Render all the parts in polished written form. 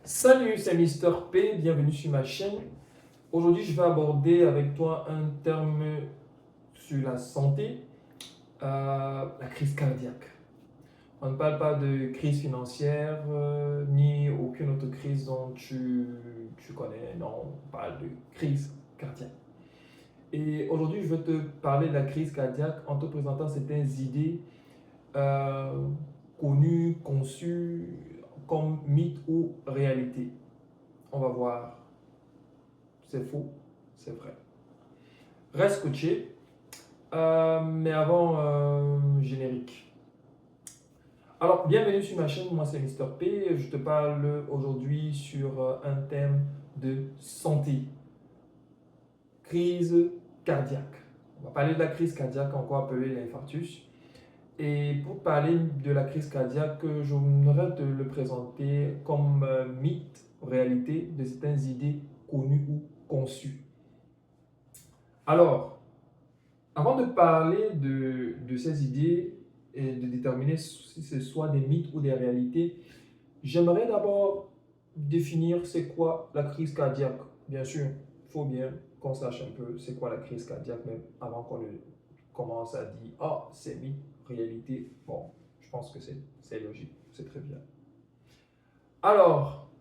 Salut, c'est Mister P, bienvenue sur ma chaîne. Aujourd'hui, je vais aborder avec toi un terme sur la santé, la crise cardiaque. On ne parle pas de crise financière ni aucune autre crise dont tu connais, non, on parle de crise cardiaque. Et aujourd'hui, je vais te parler de la crise cardiaque en te présentant certaines idées euh, connues, conçues comme mythe ou réalité. On va voir, c'est faux, c'est vrai. Reste scotché, mais avant, générique. Alors, bienvenue sur ma chaîne, moi c'est Mister P. Je te parle aujourd'hui sur un thème de santé, crise cardiaque. On va parler de la crise cardiaque, encore appelée l'infarctus. Et pour parler de la crise cardiaque, j'aimerais te le présenter comme mythe, réalité de certaines idées connues ou conçues. Alors, avant de parler de ces idées et de déterminer si ce soit des mythes ou des réalités, j'aimerais d'abord définir c'est quoi la crise cardiaque. Bien sûr, il faut bien qu'on sache un peu c'est quoi la crise cardiaque, même avant qu'on ne commence à dire ah, c'est mythe, réalité. Bon, je pense que c'est logique, c'est très bien. Alors,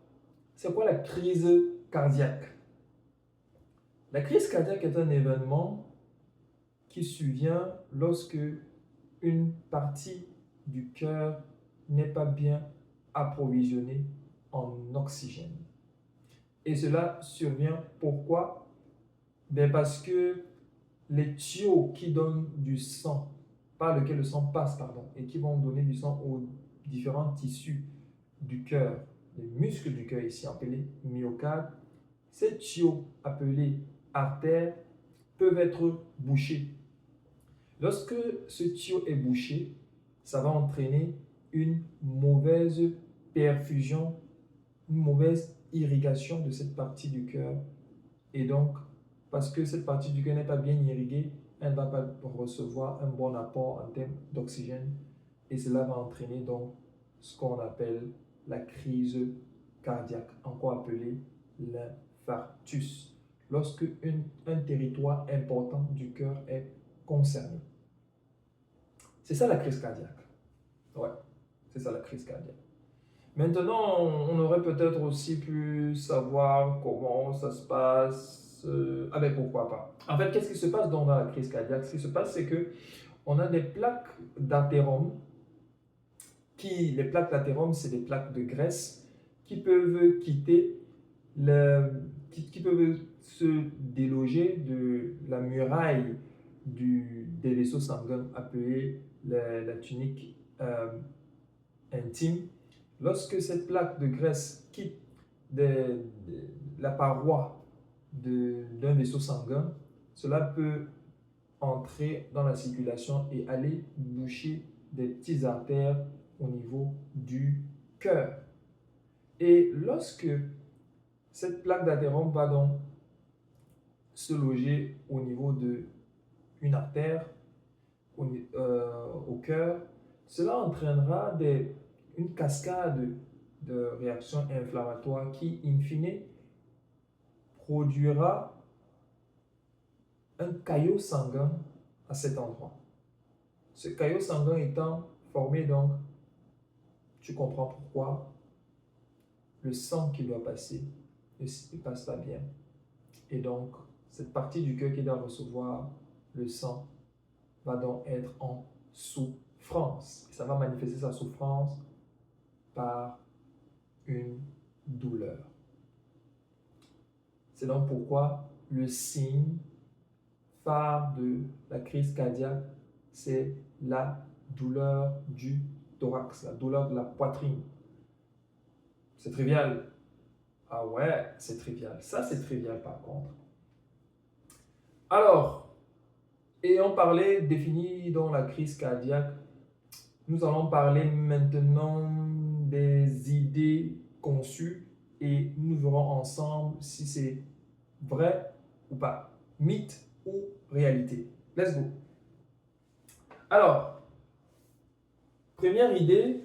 c'est quoi la crise cardiaque? La crise cardiaque est un événement qui survient lorsque une partie du cœur n'est pas bien approvisionnée en oxygène. Et cela survient pourquoi? Ben parce que les tuyaux qui donnent du sang, par lequel le sang passe, pardon, et qui vont donner du sang aux différents tissus du cœur, les muscles du cœur ici appelés myocarde, ces tuyaux appelés artères peuvent être bouchés. Lorsque ce tuyau est bouché, ça va entraîner une mauvaise perfusion, une mauvaise irrigation de cette partie du cœur. Et donc, parce que cette partie du cœur n'est pas bien irriguée, elle ne va pas recevoir un bon apport en termes d'oxygène. Et cela va entraîner donc ce qu'on appelle la crise cardiaque, encore appelée l'infarctus, lorsque un territoire important du cœur est concerné. C'est ça la crise cardiaque. Ouais, c'est ça la crise cardiaque. Maintenant, on aurait peut-être aussi pu savoir comment ça se passe. Ah ben pourquoi pas. En fait, qu'est-ce qui se passe dans la crise cardiaque? Ce qui se passe, c'est que on a des plaques d'athérome les plaques d'athérome, c'est des plaques de graisse qui peuvent quitter qui peuvent se déloger de la muraille des vaisseaux sanguins appelés la tunique intime. Lorsque cette plaque de graisse quitte la paroi d'un vaisseau sanguin, cela peut entrer dans la circulation et aller boucher des petites artères au niveau du cœur. Et lorsque cette plaque d'athérome va donc se loger au niveau d'une artère au cœur, cela entraînera une cascade de réactions inflammatoires qui, in fine, produira un caillot sanguin à cet endroit. Ce caillot sanguin étant formé donc, tu comprends pourquoi le sang qui doit passer ne passe pas bien. Et donc, cette partie du cœur qui doit recevoir le sang va donc être en souffrance. Et ça va manifester sa souffrance par une douleur. C'est donc pourquoi le signe phare de la crise cardiaque, c'est la douleur du thorax, la douleur de la poitrine. C'est trivial. Ah ouais, c'est trivial. Ça, c'est trivial par contre. Alors, ayant parlé, défini dans la crise cardiaque, nous allons parler maintenant des idées conçues et nous verrons ensemble si c'est vrai ou pas, mythe ou réalité. Let's go. Alors, première idée,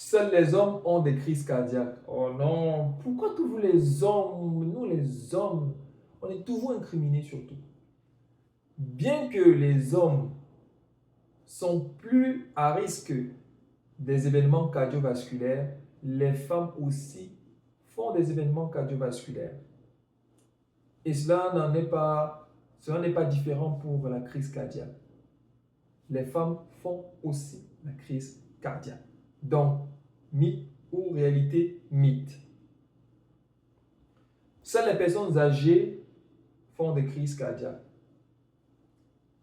Seuls les hommes ont des crises cardiaques. Oh non, pourquoi toujours les hommes? Nous, les hommes, on est toujours incriminés surtout. Bien que les hommes sont plus à risque des événements cardiovasculaires, les femmes aussi font des événements cardiovasculaires. Et cela n'est pas différent pour la crise cardiaque. Les femmes font aussi la crise cardiaque. Donc, mythe ou réalité, mythe. Seules les personnes âgées font des crises cardiaques.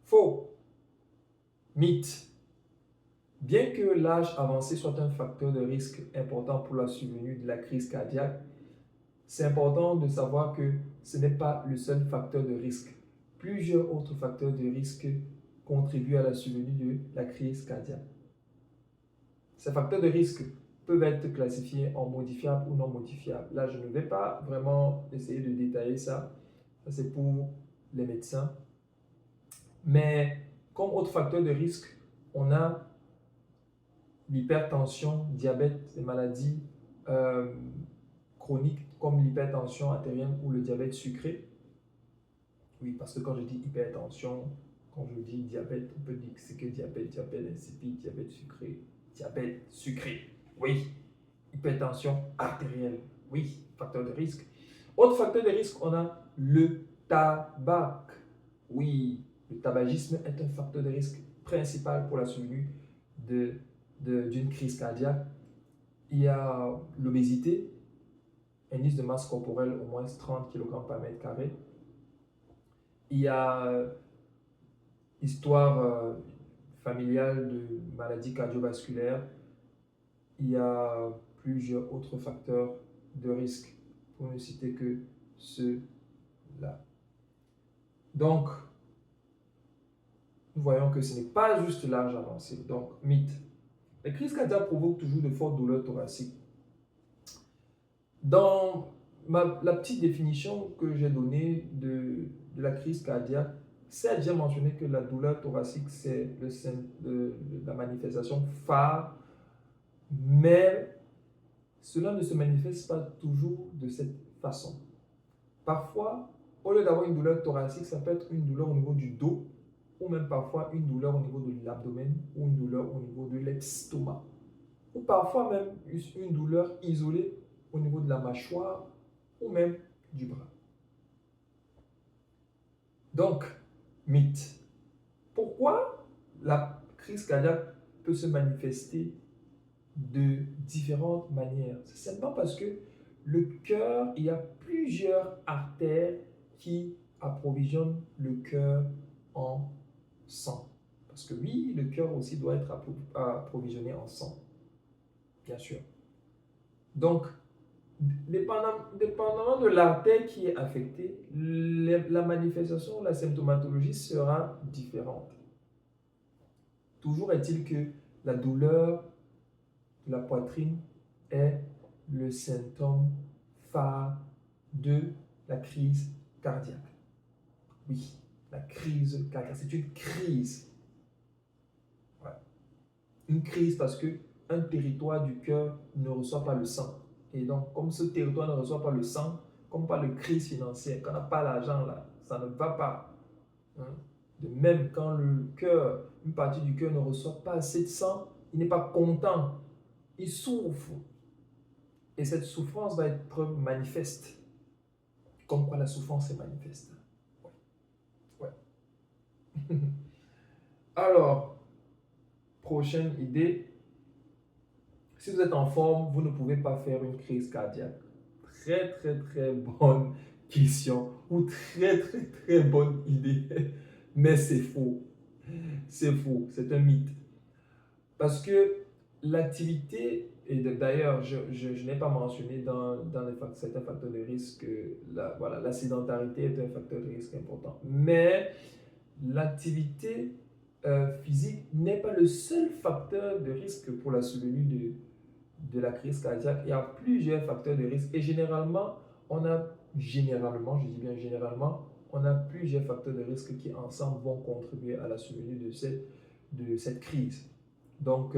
Faux. Mythe. Bien que l'âge avancé soit un facteur de risque important pour la survenue de la crise cardiaque, c'est important de savoir que ce n'est pas le seul facteur de risque. Plusieurs autres facteurs de risque contribuent à la survenue de la crise cardiaque. Ces facteurs de risque peuvent être classifiés en modifiables ou non modifiables. Là, je ne vais pas vraiment essayer de détailler ça. Ça, c'est pour les médecins. Mais comme autre facteur de risque, on a l'hypertension, diabète, les maladies chroniques comme l'hypertension artérielle ou le diabète sucré. Oui, parce que quand je dis hypertension, quand je dis diabète, on peut dire que c'est que diabète, diabète insipide, diabète sucré, diabète sucré. Oui, hypertension artérielle. Oui, facteur de risque. Autre facteur de risque, on a le tabac. Oui, le tabagisme est un facteur de risque principal pour la survenue d'une crise cardiaque. Il y a l'obésité, indice de masse corporelle au moins 30 kg par mètre carré. Il y a histoire familiale de maladies cardiovasculaires. Il y a plusieurs autres facteurs de risque, pour ne citer que ceux-là. Donc, nous voyons que ce n'est pas juste l'âge avancé. Donc, mythe. Les crises cardiaques provoquent toujours de fortes douleurs thoraciques. Dans la petite définition que j'ai donnée de la crise cardiaque, c'est déjà mentionné que la douleur thoracique, c'est la manifestation phare, mais cela ne se manifeste pas toujours de cette façon. Parfois, au lieu d'avoir une douleur thoracique, ça peut être une douleur au niveau du dos, ou même parfois une douleur au niveau de l'abdomen, ou une douleur au niveau de l'estomac, ou parfois même une douleur isolée au niveau de la mâchoire, ou même du bras. Donc, mythe. Pourquoi la crise cardiaque peut se manifester de différentes manières? C'est simplement parce que le cœur, il y a plusieurs artères qui approvisionnent le cœur en sang. Parce que oui, le cœur aussi doit être approvisionné en sang, bien sûr. Donc, dépendamment de l'artère qui est affectée, la manifestation, la symptomatologie sera différente. Toujours est-il que la douleur de la poitrine est le symptôme phare de la crise cardiaque. Oui, la crise cardiaque, c'est une crise. Ouais. Une crise parce qu'un territoire du cœur ne reçoit pas le sang. Et donc, comme ce territoire ne reçoit pas le sang, comme pas de crise financière, quand on n'a pas l'argent là, ça ne va pas. Hein? De même, quand le cœur, une partie du cœur ne reçoit pas assez de sang, il n'est pas content, il souffre. Et cette souffrance va être manifeste. Comme quoi la souffrance est manifeste. Ouais. Alors, prochaine idée. Si vous êtes en forme, vous ne pouvez pas faire une crise cardiaque. Très, très, très bonne question ou très, très, très bonne idée. Mais c'est faux. C'est faux. C'est un mythe. Parce que l'activité, et d'ailleurs, je n'ai pas mentionné dans certains facteurs de risque, la sédentarité est un facteur de risque important. Mais l'activité physique n'est pas le seul facteur de risque pour la survenue de la crise cardiaque. Il y a plusieurs facteurs de risque et généralement, je dis bien généralement, on a plusieurs facteurs de risque qui ensemble vont contribuer à la survenue de cette crise. Donc,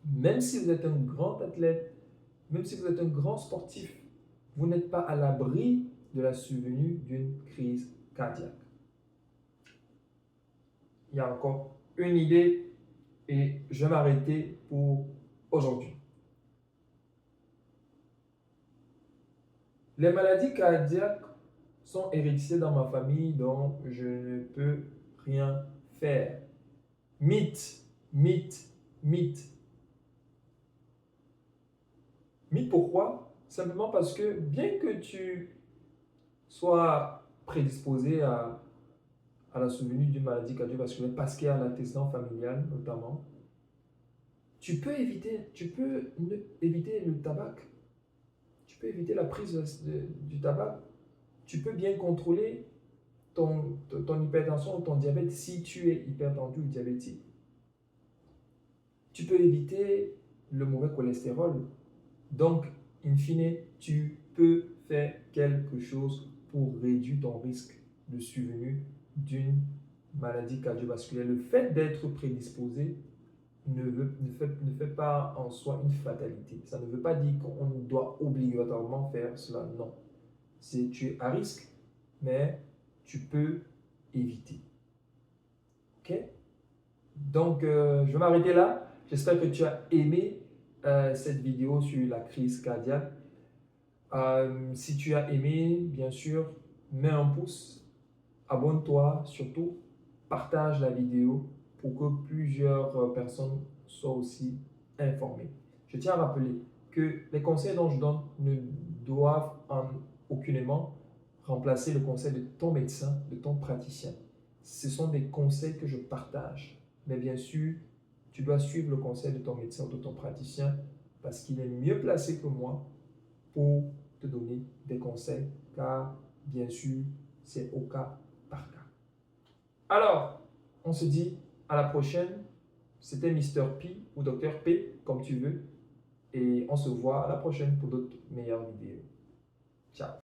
Même si vous êtes un grand athlète, même si vous êtes un grand sportif, vous n'êtes pas à l'abri de la survenue d'une crise cardiaque. Il y a encore une idée et je vais m'arrêter pour aujourd'hui. Les maladies cardiaques sont héréditaires dans ma famille, donc je ne peux rien faire. Mythe, mythe, mythe. Mythe pourquoi? Simplement parce que bien que tu sois prédisposé à la survenue d'une maladie cardiovasculaire parce qu'il y a l'antécédent familial notamment, tu peux éviter le tabac, tu peux éviter la prise du tabac, tu peux bien contrôler ton hypertension ou ton diabète si tu es hypertendu ou diabétique. Tu peux éviter le mauvais cholestérol. Donc, in fine, tu peux faire quelque chose pour réduire ton risque de survenue d'une maladie cardiovasculaire. Le fait d'être prédisposé ne fait pas en soi une fatalité. Ça ne veut pas dire qu'on doit obligatoirement faire cela. Non. Tu es à risque, mais tu peux éviter. OK? Donc, je vais m'arrêter là. J'espère que tu as aimé cette vidéo sur la crise cardiaque. Si tu as aimé, bien sûr, mets un pouce, abonne-toi, surtout partage la vidéo pour que plusieurs personnes soient aussi informées. Je tiens à rappeler que les conseils dont je donne ne doivent aucunement remplacer le conseil de ton médecin, de ton praticien. Ce sont des conseils que je partage. Mais bien sûr, tu dois suivre le conseil de ton médecin ou de ton praticien parce qu'il est mieux placé que moi pour te donner des conseils, car bien sûr, c'est au cas par cas. Alors, on se dit à la prochaine. C'était Mr. P ou Dr. P, comme tu veux. Et on se voit à la prochaine pour d'autres meilleures vidéos. Ciao.